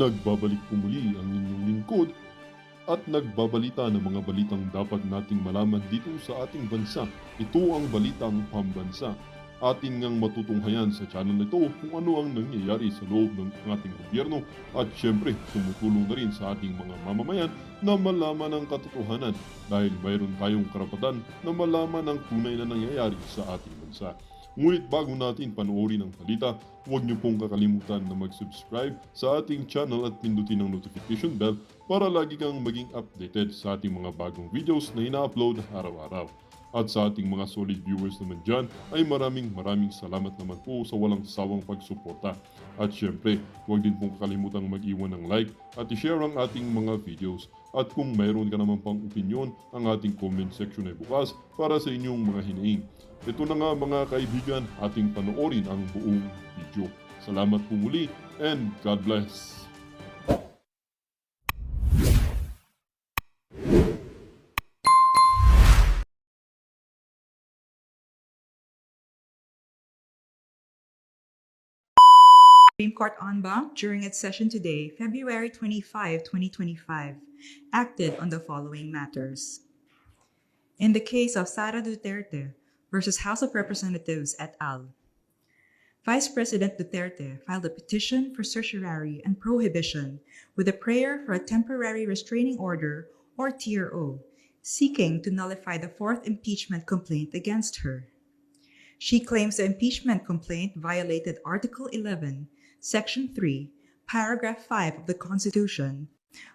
Nagbabalik po muli ang inyong lingkod at nagbabalita ng mga balitang dapat nating malaman dito sa ating bansa. Ito ang Balitang Pambansa. Ating ngang matutunghayan sa channel nito kung ano ang nangyayari sa loob ng ating gobyerno at syempre tumutulong na rin sa ating mga mamamayan na malaman ang katotohanan dahil mayroon tayong karapatan na malaman ang tunay na nangyayari sa ating bansa. Ngunit bago natin panoorin ang balita, huwag niyo pong kakalimutan na mag-subscribe sa ating channel at pindutin ang notification bell para lagi kang maging updated sa ating mga bagong videos na ina-upload araw-araw. At sa ating mga solid viewers naman dyan ay maraming salamat naman po sa walang sawang pagsuporta. At syempre, huwag din pong kakalimutan mag-iwan ng like at i-share ang ating mga videos. At kung mayroon ka naman pang opinion, ang ating comment section ay bukas para sa inyong mga hinaing. Ito na nga mga kaibigan, ating panoorin ang buong video. Salamat po muli and God bless! Supreme Court en banc during its session today, February 25, 2025, acted on the following matters. In the case of Sara Duterte versus House of Representatives et al., Vice President Duterte filed a petition for certiorari and prohibition with a prayer for a temporary restraining order, or TRO, seeking to nullify the fourth impeachment complaint against her. She claims the impeachment complaint violated Article 11, Section 3, Paragraph 5 of the Constitution,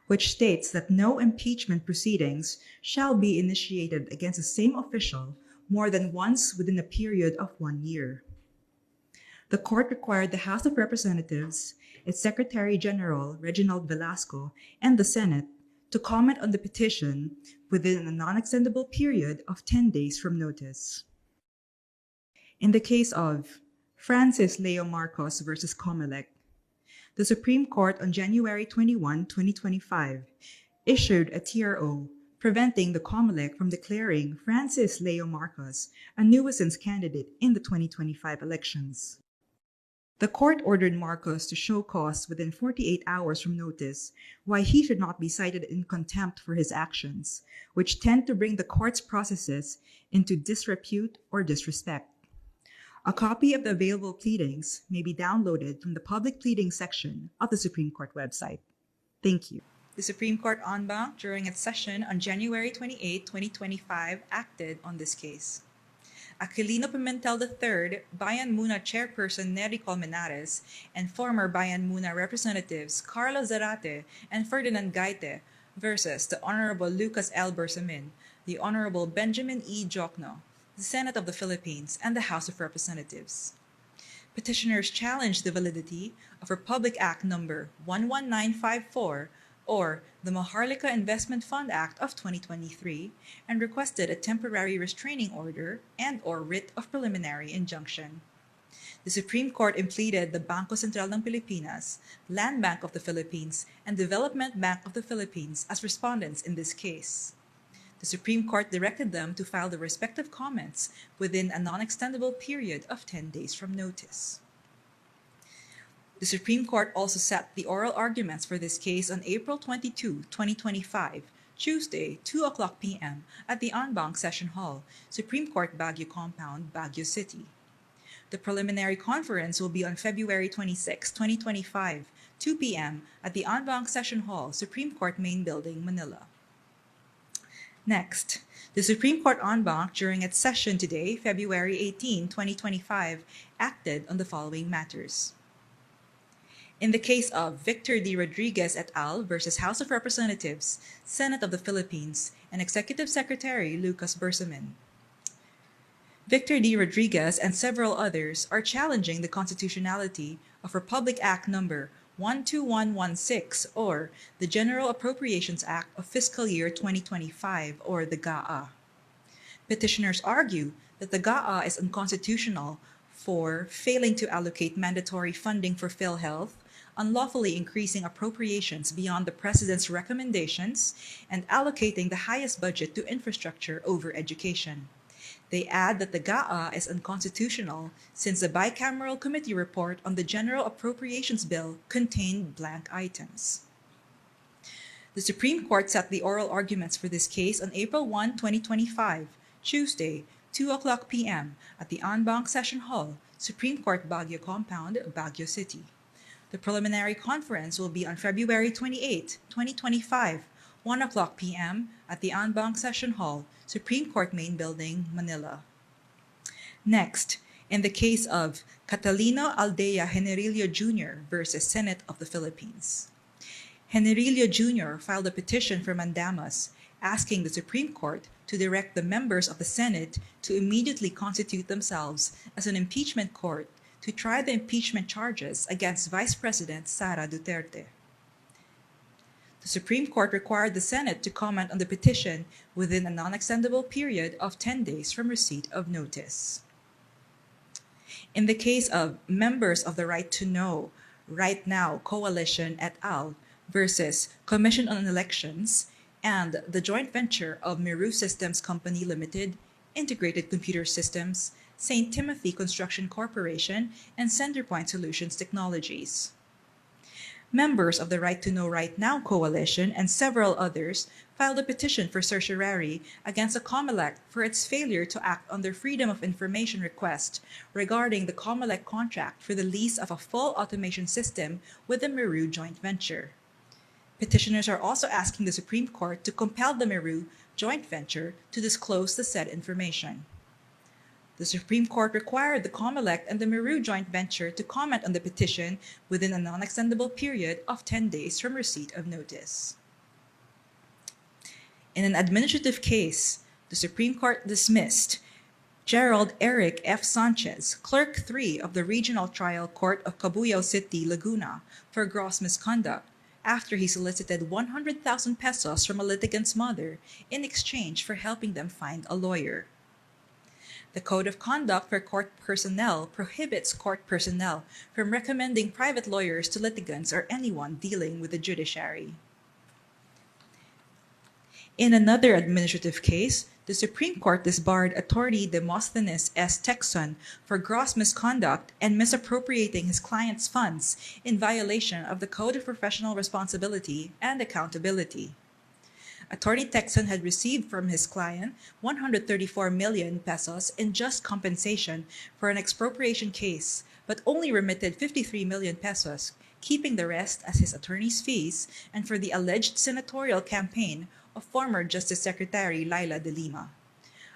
which states that no impeachment proceedings shall be initiated against the same official more than once within a period of 1 year. The court required the House of Representatives, its Secretary General Reginald Velasco, and the Senate to comment on the petition within a non-extendable period of 10 days from notice. In the case of Francis Leo Marcos versus Comelec, the Supreme Court on January 21, 2025, issued a TRO preventing the Comelec from declaring Francis Leo Marcos a nuisance candidate in the 2025 elections. The court ordered Marcos to show cause within 48 hours from notice why he should not be cited in contempt for his actions, which tend to bring the court's processes into disrepute or disrespect. A copy of the available pleadings may be downloaded from the public pleading section of the Supreme Court website. Thank you. The Supreme Court en banc during its session on January 28, 2025, acted on this case. Aquilino Pimentel III, Bayan Muna Chairperson Nery Colmenares, and former Bayan Muna Representatives Carlo Zarate and Ferdinand Gaite versus the Honorable Lucas L. Bersamin, the Honorable Benjamin E. Jokno, the Senate of the Philippines, and the House of Representatives. Petitioners challenged the validity of Republic Act No. 11954, or the Maharlika Investment Fund Act of 2023, and requested a temporary restraining order and/or writ of preliminary injunction. The Supreme Court impleaded the Bangko Sentral ng Pilipinas, Land Bank of the Philippines, and Development Bank of the Philippines as respondents in this case. The Supreme Court directed them to file the respective comments within a non-extendable period of 10 days from notice. The Supreme Court also set the oral arguments for this case on April 22, 2025, Tuesday, 2:00 p.m. at the en banc Session Hall, Supreme Court Baguio Compound, Baguio City. The preliminary conference will be on February 26, 2025, 2 p.m. at the en banc Session Hall, Supreme Court Main Building, Manila. Next, the Supreme Court en banc during its session today, February 18, 2025, acted on the following matters. In the case of Victor D. Rodriguez et al. Versus House of Representatives, Senate of the Philippines, and Executive Secretary Lucas Bersamin. Victor D. Rodriguez and several others are challenging the constitutionality of Republic Act No. 12116, or the General Appropriations Act of Fiscal Year 2025, or the GAA. Petitioners argue that the GAA is unconstitutional for failing to allocate mandatory funding for PhilHealth, unlawfully increasing appropriations beyond the President's recommendations, and allocating the highest budget to infrastructure over education. They add that the GAA is unconstitutional since the bicameral committee report on the General Appropriations Bill contained blank items. The Supreme Court set the oral arguments for this case on April 1, 2025, Tuesday, 2:00 p.m. at the En Banc Session Hall, Supreme Court Baguio Compound, Baguio City. The preliminary conference will be on February 28, 2025, 1:00 p.m. at the En Banc Session Hall, Supreme Court Main Building, Manila. Next, in the case of Catalino Aldea Generillo Jr. versus Senate of the Philippines. Generillo Jr. filed a petition for mandamus asking the Supreme Court to direct the members of the Senate to immediately constitute themselves as an impeachment court to try the impeachment charges against Vice President Sara Duterte. The Supreme Court required the Senate to comment on the petition within a non-extendable period of 10 days from receipt of notice. In the case of members of the Right to Know, Right Now Coalition et al. Versus Commission on Elections and the joint venture of Meru Systems Company Limited, Integrated Computer Systems, St. Timothy Construction Corporation, and Centerpoint Solutions Technologies. Members of the Right to Know Right Now Coalition and several others filed a petition for certiorari against the COMELEC for its failure to act on their Freedom of Information request regarding the COMELEC contract for the lease of a full automation system with the Meru joint venture. Petitioners are also asking the Supreme Court to compel the Meru joint venture to disclose the said information. The Supreme Court required the COMELEC and the Meru joint venture to comment on the petition within a non-extendable period of 10 days from receipt of notice. In an administrative case, the Supreme Court dismissed Gerald Eric F. Sanchez, Clerk 3 of the Regional Trial Court of Cabuyao City, Laguna, for gross misconduct after he solicited 100,000 pesos from a litigant's mother in exchange for helping them find a lawyer. The Code of Conduct for Court Personnel prohibits court personnel from recommending private lawyers to litigants or anyone dealing with the judiciary. In another administrative case, the Supreme Court disbarred attorney Demosthenes S. Texon for gross misconduct and misappropriating his client's funds in violation of the Code of Professional Responsibility and Accountability. Attorney Texon had received from his client 134 million pesos in just compensation for an expropriation case, but only remitted 53 million pesos, keeping the rest as his attorney's fees and for the alleged senatorial campaign of former Justice Secretary Laila de Lima.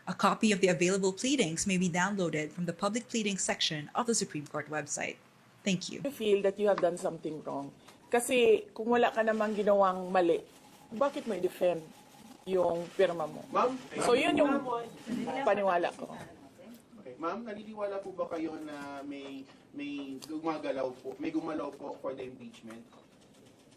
A copy of the available pleadings may be downloaded from the public pleadings section of the Supreme Court website. Thank you. You feel that you have done something wrong. Kasi kung wala ka namang ginawang mali, bakit mo i-defend yung pirma mo? Ma'am, So yun yung paniwala ko. okay. Ma'am, naniniwala po ba kayo na may gumalaw po for the impeachment?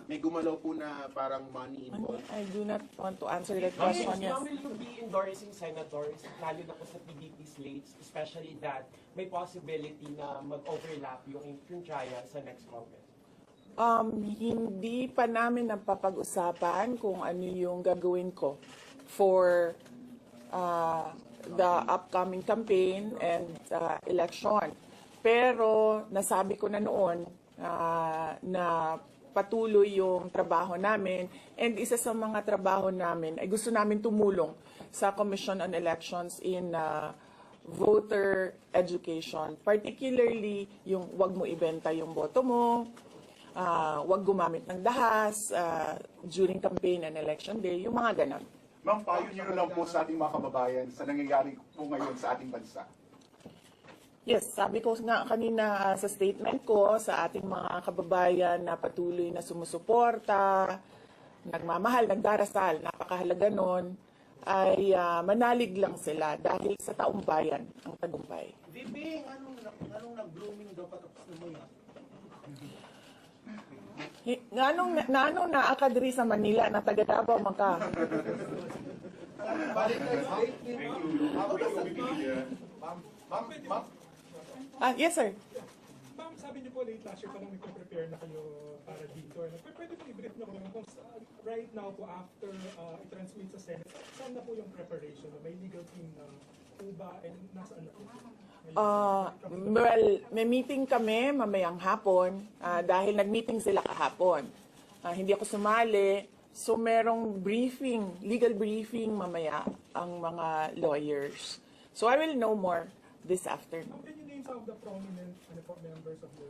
May gumalaw po na parang money involved? I do not want to answer that Ma'am, question. Yes. will you be endorsing senators, lalo na po sa PDP slates, especially that may possibility na mag-overlap yung trial sa next Congress? Hindi pa namin napapag-usapan kung ano yung gagawin ko for the upcoming campaign and election. Pero nasabi ko na noon na patuloy yung trabaho namin, and isa sa mga trabaho namin ay gusto namin tumulong sa Commission on Elections in voter education, particularly yung wag mo ibenta yung boto mo, wag gumamit ng dahas during campaign and election day, yung mga ganon. Ma'am, payo niyo na lang po sa ating mga kababayan sa nangyayari po ngayon sa ating bansa. Yes, sabi ko nga kanina sa statement ko sa ating mga kababayan na patuloy na sumusuporta, nagmamahal, nagdarasal, napakahalaga nun, ay manalig lang sila dahil sa taong bayan ang tagumpay. Bibi, anong nag-blooming daw patapos na mo yan? Nanong naakadri sa Manila na taga Davao man ka? Yes, sir. Ma'am, sabi niyo po late last year parang nagpe-prepare na kayo para dito. Pwede po i-brief na kung right now po after i-transmit sa Senate, saan na po yung preparation? May legal team na po ba and nasaan na po? Well, may meeting kami mamayang hapon dahil nag-meeting sila kahapon. Hindi ako sumali. So merong briefing, legal briefing mamaya ang mga lawyers. So I will know more this afternoon. Can you name some of the prominent members of the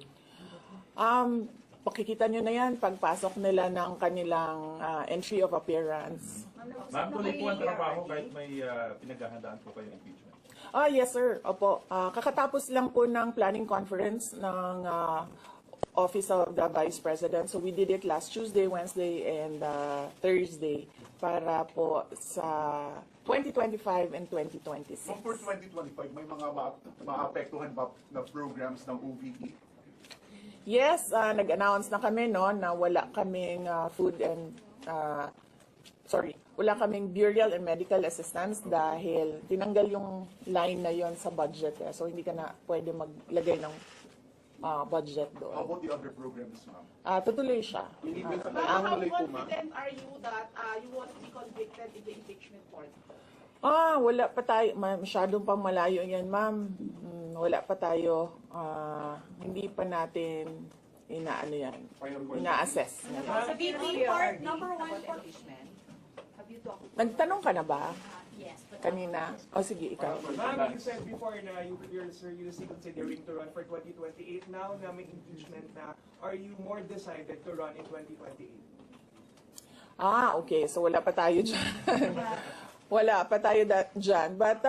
Pakikita nyo na yan pagpasok nila ng kanilang entry of appearance. Ma'am, tuloy po ang trabaho kahit may pinaghahandaan po kayo impeachment. Yes sir, opo. Kakatapos lang po ng planning conference ng Office of the Vice President. So we did it last Tuesday, Wednesday, and Thursday para po sa 2025 and 2026. So for 2025, may mga maapektuhan ba na programs ng OVP? Yes, nag-announce na kami no na wala kaming wala kaming burial and medical assistance dahil tinanggal yung line na yon sa budget. So hindi ka na pwede maglagay ng budget How doon. about the other programs, ma'am? Tutuloy siya. Ang tuloy po, ma'am. Confident are you that you won't be convicted in the impeachment court? Wala pa tayo. Masyadong pang malayo yan, ma'am. Wala pa tayo. Hindi pa natin ina-assess. Sa VP part, number one for impeachment. Have you talked? Nagtanong ka na ba? Yes. But Kanina? Sige, ikaw. Ma'am, you said before na you're seriously considering to run for 2028. Now na may impeachment na, are you more decided to run in 2028? Okay. So wala pa tayo dyan. Wala pa tayo dyan. But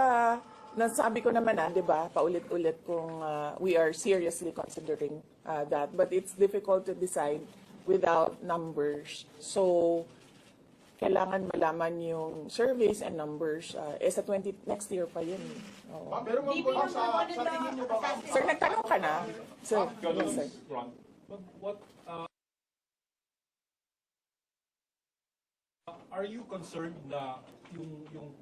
nasabi ko naman di ba, paulit-ulit kung we are seriously considering that. But it's difficult to decide without numbers. So, kailangan malaman yung surveys and numbers. Sa next year pa yun. Oo. Ma'am, meron bang po sa tingin niyo ba, ma'am? Sir, nagtanong ka na? Sir, yes, sir. What are you concerned na yung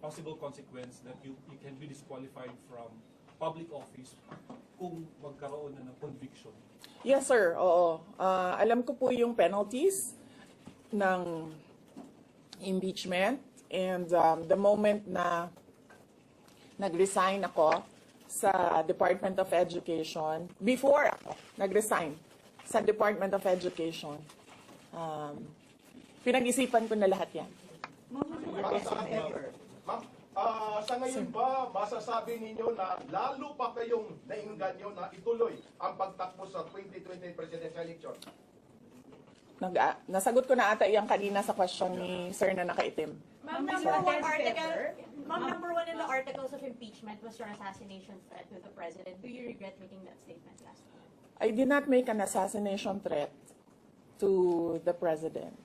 possible consequence that you can be disqualified from public office kung magkaroon na ng conviction? Yes, sir. Oo. Alam ko po yung penalties ng impeachment and the moment na nag-resign ako sa Department of Education, before ako nag-resign sa Department of Education, pinag-isipan ko na lahat yan. Ma'am, sa ngayon ba, masasabi ninyo na lalo pa kayong nainganyo na ituloy ang pagtakbo sa 2020 presidential election? Nasagot ko na ata yan kanina sa question ni Sir na nakaitim. Ma'am, number one in the articles of impeachment was your assassination threat to the president. Do you regret making that statement last week? I did not make an assassination threat to the president.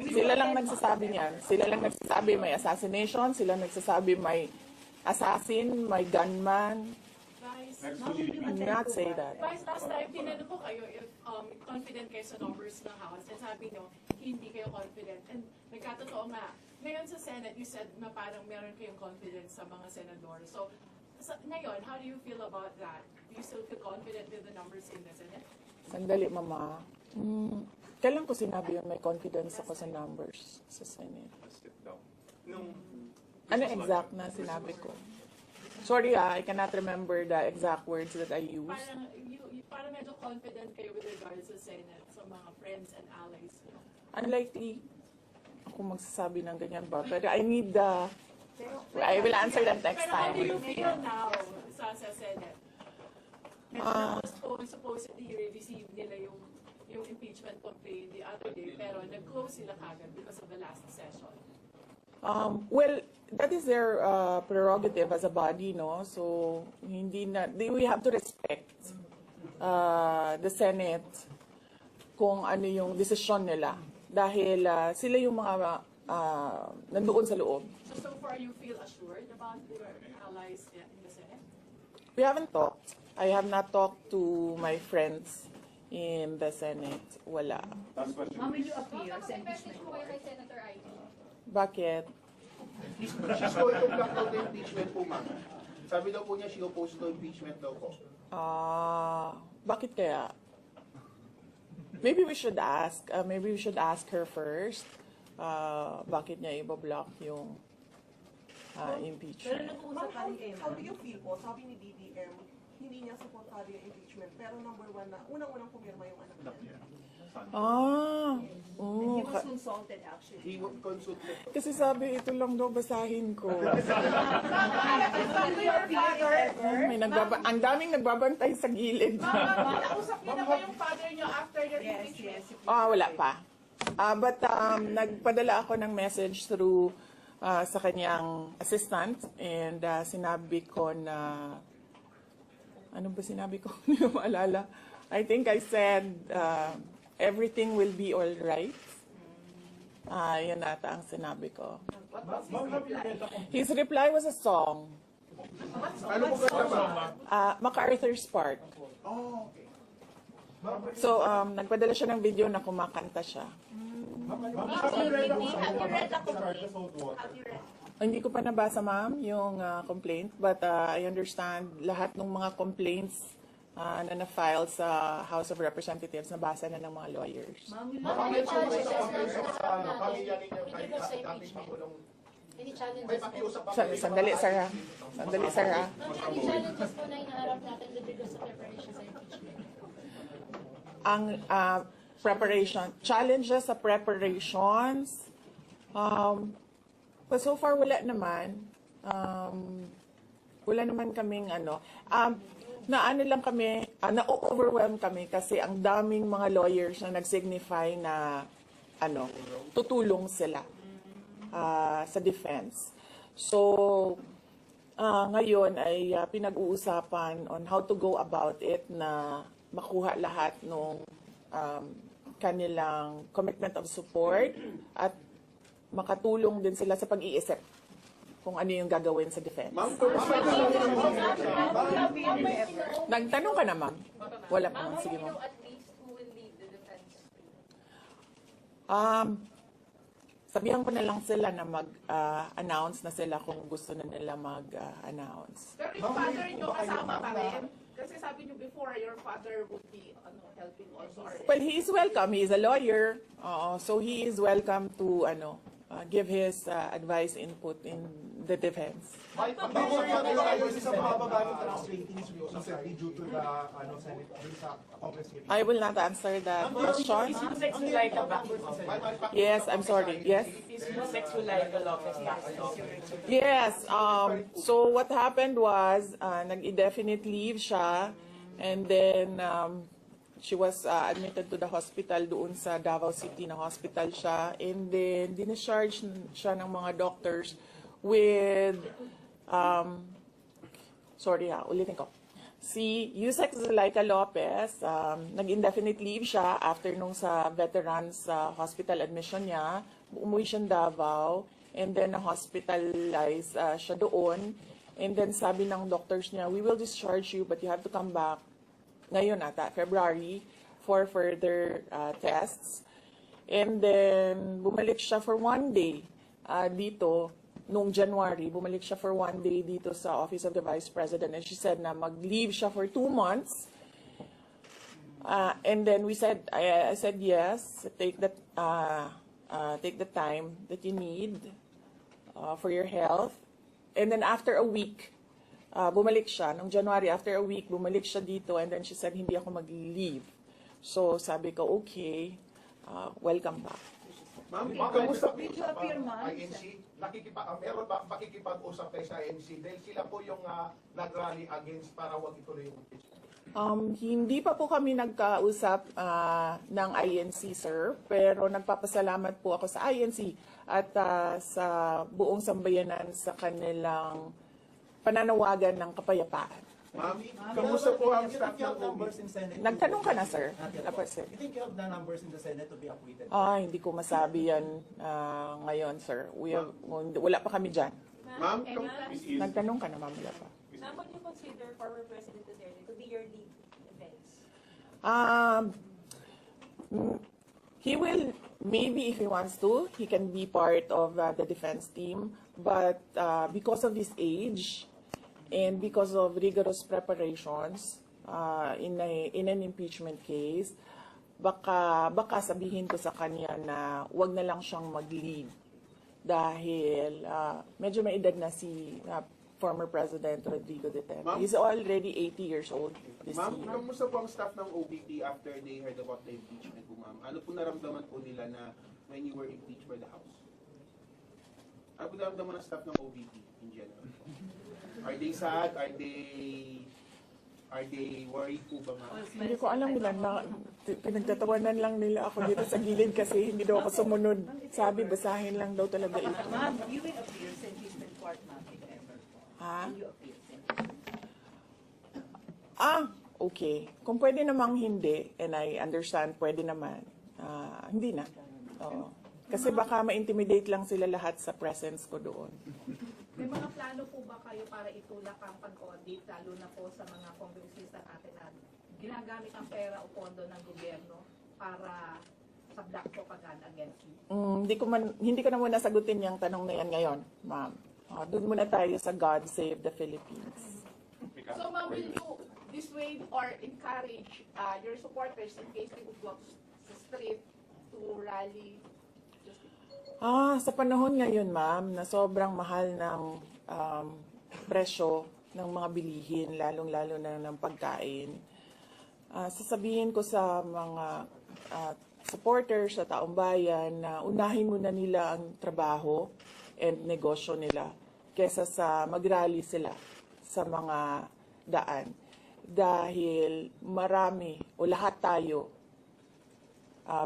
Sila lang nagsasabi niyan. Sila lang nagsasabi may assassination, sila nagsasabi may assassin, may gunman. Do not say that. Vice, last time, tinanong ko kayo if confident kayo sa numbers ng House. And sabi nyo, hindi kayo confident. And nagkatotoo nga. Ngayon sa Senate, you said na parang meron kayong confidence sa mga senador. So, ngayon, how do you feel about that? Do you still feel confident with the numbers in the Senate? Sandali, Mama. Kailan ko sinabi yun may confidence ako sa numbers sa Senate? Ano exact na sinabi ko? Sorry I cannot remember the exact words that I used. Parang medyo confident kayo with regards sa Senate, sa mga friends and allies nyo. Unlikely ako magsasabi ng ganyan ba? Pero I need I will answer that next Pero how time. do you feel now sa Senate? Supposedly receive nila yung impeachment complaint the other day, pero nag-close sila kagad because of the last session. Well, that is their prerogative as a body, no? So, we have to respect the Senate kung ano yung desisyon nila. Dahil sila yung mga nandoon sa loob. So far, you feel assured about your allies in the Senate? We haven't talked. I have not talked to my friends in the Senate. Wala. Last question. Ma'am, will you appear sa impeachment court? Bakit? She's going to block out the impeachment po, ma'am. Sabi daw po niya, she opposed to impeachment daw po. Bakit kaya? Maybe we should ask. Maybe we should ask her first. Bakit niya i-block yung impeachment. How do you feel po? Sabi ni DDM, hindi niya supportado yung impeachment. Pero number one na, unang-unang pumirma yung anak niya. Oh, He was consulted actually. He would consult the kasi sabi, ito lang daw basahin ko. Ang daming nagbabantay sa gilid. Nakausap niyo na ba yung father niyo after your impeachment? Wala pa. But nagpadala ako ng message through sa kanyang assistant and sinabi ko na, ano ba sinabi ko? Hindi ko maalala. I think I said, everything will be all right. Yan ata ang sinabi ko. His reply was a song. Ano po ba? MacArthur's Park. Oh, okay. So, nagpadala siya ng video na kumakanta siya. Hindi ko pa nabasa, ma'am, yung complaint. But I understand lahat ng mga complaints na na-file sa House of Representatives, nabasa na ng mga lawyers. Any challenges? Sandali, Sarah. Any challenges po na inaharap natin with regards sa preparation sa impeachment? Ang challenges sa preparations, but so far wala naman. Wala naman kaming na-overwhelm kami kasi ang daming mga lawyers na nag-signify na tutulong sila sa defense. So, ngayon ay pinag-uusapan on how to go about it na makuha lahat ng kanilang commitment of support at makatulong din sila sa pag-iisip kung ano yung gagawin sa defense. Nagtanong ka na, ma'am? Wala pa, ma'am. Sige, ma'am. At least who will lead the defense? Sabihan ko na lang sila na mag-announce na sila kung gusto na nila mag-announce. Pero yung father niyo kasama pa rin? Kasi sabi niyo before, your father would be helping also. Well, he is welcome. He is a lawyer. So he is welcome to give his advice, input in the defense. I will not answer that question. Yes, I'm sorry. Yes? Yes. So what happened was, nag-indefinite leave siya, and then she was admitted to the hospital doon sa Davao City na hospital siya, and then discharge siya ng mga doctors with ulitin ko. Si Yusek Zulaika Lopez, nag-indefinite leave siya after nung sa veterans hospital admission niya. Umuwi siya Davao, and then na-hospitalize siya doon. And then sabi ng doctors niya, we will discharge you but you have to come back ngayon ata, February, for further tests. And then bumalik siya for 1 day dito. Noong January, bumalik siya for 1 day dito sa Office of the Vice President, and she said na mag-leave siya for 2 months. And then I said yes, take the time that you need for your health. And then after a week, bumalik siya. Noong January, after a week, bumalik siya dito, and then she said, hindi ako mag-leave. So sabi ko, okay, welcome back. Ma'am, kamusta po sa INC? Meron ba pakikipag-usap kayo sa INC? Dahil sila po yung nag-rally against para wag ituloy yung impeachment. Hindi pa po kami nagkausap ng INC, sir. Pero nagpapasalamat po ako sa INC at sa buong sambayanan sa kanilang pananawagan ng kapayapaan. Ma'am, kamusta po ang staff ng numbers in Senate? Nagtanong ka na, sir. Sir. You think you have the numbers in the Senate to be acquitted? Hindi ko masabi yan ngayon, sir. Wala pa kami dyan. Ma'am, Nagtanong ka na, ma'am. Wala pa. Ma'am, would you consider former President Duterte to be your lead defense? He will, maybe if he wants to, he can be part of the defense team. But because of his age, and because of rigorous preparations in an impeachment case, baka sabihin ko sa kanya na wag na lang siyang mag-lead dahil medyo may edad na si former President Rodrigo Duterte. Ma'am? He's already 80 years old this Ma'am, year. kamusta po ang staff ng OVP after they heard about the impeachment po, ma'am? Ano po naramdaman po nila na when you were impeached by the House? Ano po naramdaman ng staff ng OVP in general? Are they sad? Are they worried po ba, ma'am? Hindi ko alam nila na pinagtatawanan lang nila ako dito sa gilid kasi hindi daw ako sumunod. Sabi, basahin lang daw talaga ito. Ma'am, you will appear sa impeachment court, ma'am, if ever. Ha? Will you appear sa Okay. Kung pwede namang hindi, and I understand, pwede naman, hindi na. Oo. Kasi baka ma-intimidate lang sila lahat sa presence ko doon. May mga plano po ba kayo para itulak ang pag-audit, lalo na po sa mga kongresista natin na ginagamit ang pera o pondo ng gobyerno para sa black propaganda against you? Hindi ko na muna sagutin yung tanong na yan ngayon, ma'am. Doon muna tayo sa God Save the Philippines. So ma'am, will you dissuade or encourage your supporters in case they would go sa street to rally? Sa panahon ngayon, ma'am, na sobrang mahal ng presyo ng mga bilihin, lalong-lalo na ng pagkain, sasabihin ko sa mga supporters sa taong bayan na unahin muna nila ang trabaho and negosyo nila kesa sa mag-rally sila sa mga daan. Dahil marami o lahat tayo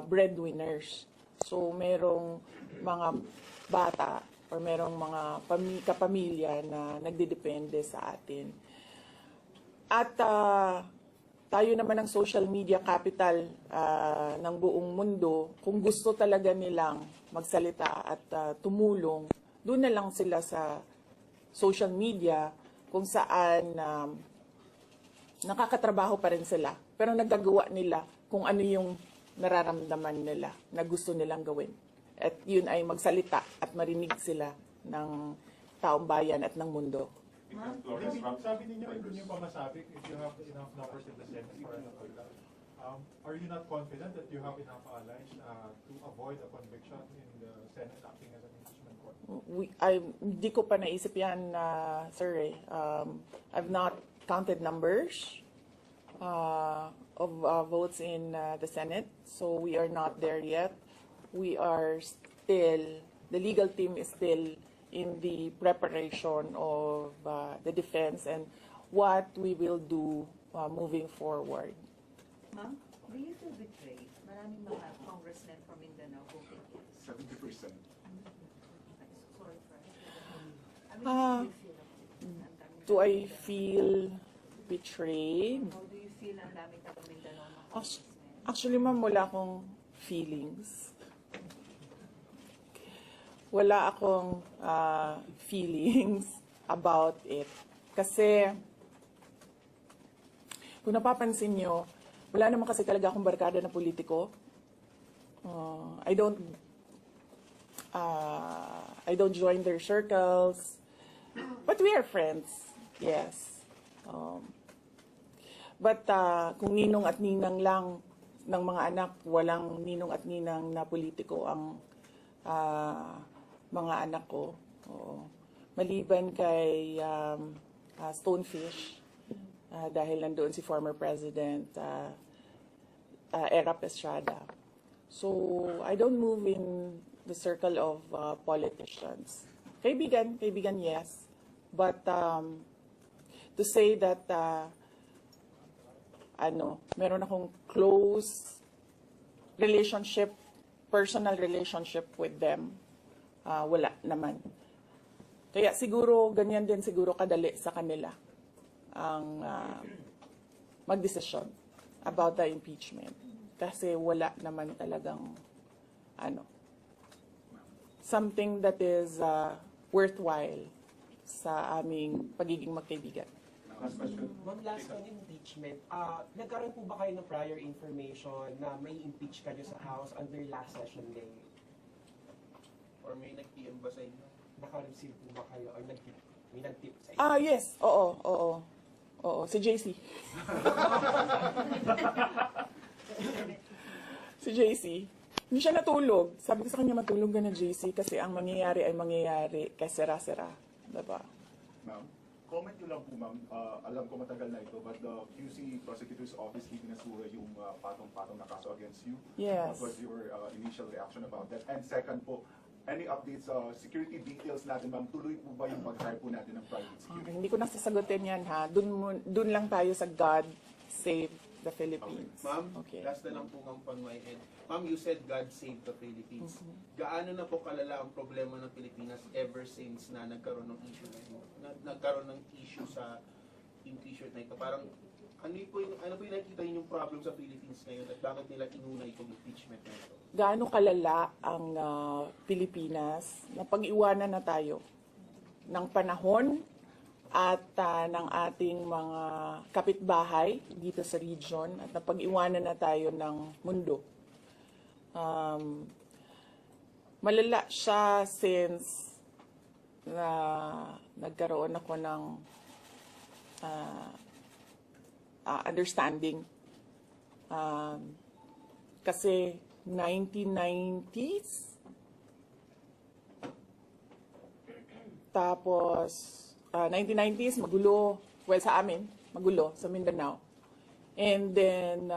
breadwinners. So, merong mga bata or merong mga kapamilya na nagdidepende sa atin. At tayo naman ang social media capital ng buong mundo. Kung gusto talaga nilang magsalita at tumulong, doon na lang sila sa social media kung saan nakakatrabaho pa rin sila. Pero nagagawa nila kung ano yung nararamdaman nila na gusto nilang gawin. At yun ay magsalita at marinig sila ng taong bayan at ng mundo. Sabi ninyo, hindi nyo pa masabi if you have enough numbers in the Senate for an appeal. Are you not confident that you have enough allies to avoid a conviction in the Senate acting as an impeachment court? Hindi ko pa naisip yan, sir. I've not counted numbers of votes in the Senate, so we are not there yet. We are still, the legal team is still in the preparation of the defense and what we will do moving forward. Ma'am, do you feel betrayed? Maraming mga congressmen from Mindanao voted yes. 70%. Sorry for it. Do I feel betrayed? How do you feel ang daming taga Mindanao na congressmen? Actually, ma'am, wala akong feelings. Wala akong feelings about it. Kasi, kung napapansin nyo, wala naman kasi talaga akong barkada na politiko. I don't join their circles. But we are friends, yes. But kung ninong at ninang lang ng mga anak, walang ninong at ninang na politiko ang mga anak ko. Maliban kay Stonefish, dahil nandoon si former President Erap Estrada. So, I don't move in the circle of politicians. Kaibigan, yes. But to say that meron akong close relationship, personal relationship with them, wala naman. Kaya siguro, ganyan din siguro kadali sa kanila ang magdesisyon about the impeachment. Kasi wala naman talagang something that is worthwhile sa aming pagiging magkaibigan. Last question. Ma'am, last on impeachment, nagkaroon po ba kayo ng prior information na may impeach kayo sa House on their last session day? Or may nag-PM ba sa inyo? Naka-receive po ba kayo or may nag-tip sa inyo? Yes. Oo. Si JC. Si JC. Hindi siya natulog. Sabi ko sa kanya, matulog ka na, JC, kasi ang mangyayari ay mangyayari kay sera-sera. Diba? Ma'am, comment nyo lang po, ma'am. Alam ko matagal na ito, but the QC Prosecutor's Office ibinasura yung patong-patong na kaso against you. Yes. What was your initial reaction about that? And second po, any updates sa security details natin, ma'am? Tuloy po ba yung pag-hire po natin ng private security? Hindi ko nasasagutin yan, ha? Dun lang tayo sa God Save the Philippines. Ma'am, Okay. last na lang po ma'am pang my head. Ma'am, you said God save the Philippines. Gaano na po kalala ang problema ng Pilipinas ever since na nagkaroon ng issue na ito? Nagkaroon ng issue sa impeachment na ito? Parang ano po yung nakikita yung problem sa Philippines ngayon at bakit nila inuna itong impeachment na ito? Gaano kalala ang Pilipinas na pag-iwanan na tayo ng panahon at ng ating mga kapitbahay dito sa region at napag-iwanan na tayo ng mundo. Malala siya since na nagkaroon ako ng understanding. Kasi 1990s, tapos 1990s, magulo. Well, sa amin, magulo, sa Mindanao. And then,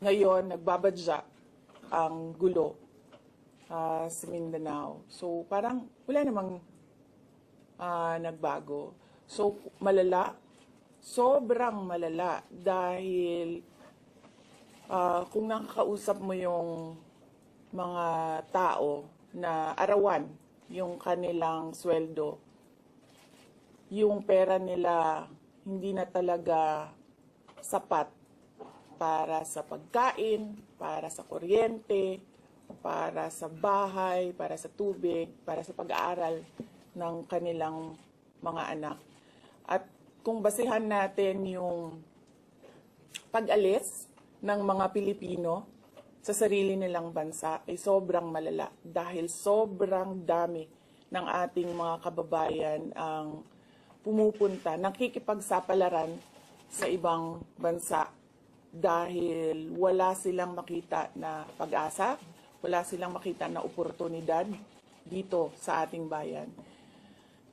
ngayon, nagbabadya ang gulo sa Mindanao. So, parang wala namang nagbago. So, malala. Sobrang malala. Dahil kung nakakausap mo yung mga tao na arawan yung kanilang sweldo, yung pera nila hindi na talaga sapat para sa pagkain, para sa kuryente, para sa bahay, para sa tubig, para sa pag-aaral ng kanilang mga anak. At kung basihan natin yung pag-alis ng mga Pilipino sa sarili nilang bansa ay sobrang malala dahil sobrang dami ng ating mga kababayan ang pumupunta, nakikipagsapalaran sa ibang bansa dahil wala silang makita na pag-asa, wala silang makita na oportunidad dito sa ating bayan.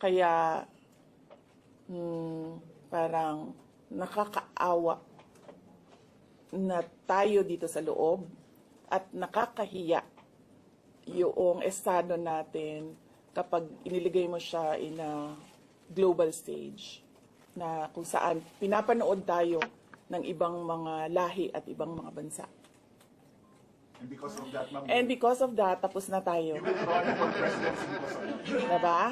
Kaya parang nakakaawa na tayo dito sa loob at nakakahiya yung estado natin kapag iniligay mo siya in a global stage na kung saan pinapanood tayo ng ibang mga lahi at ibang mga bansa. And because of that, ma'am, And because of that, tapos na tayo. you will run for presidency because of that. Diba?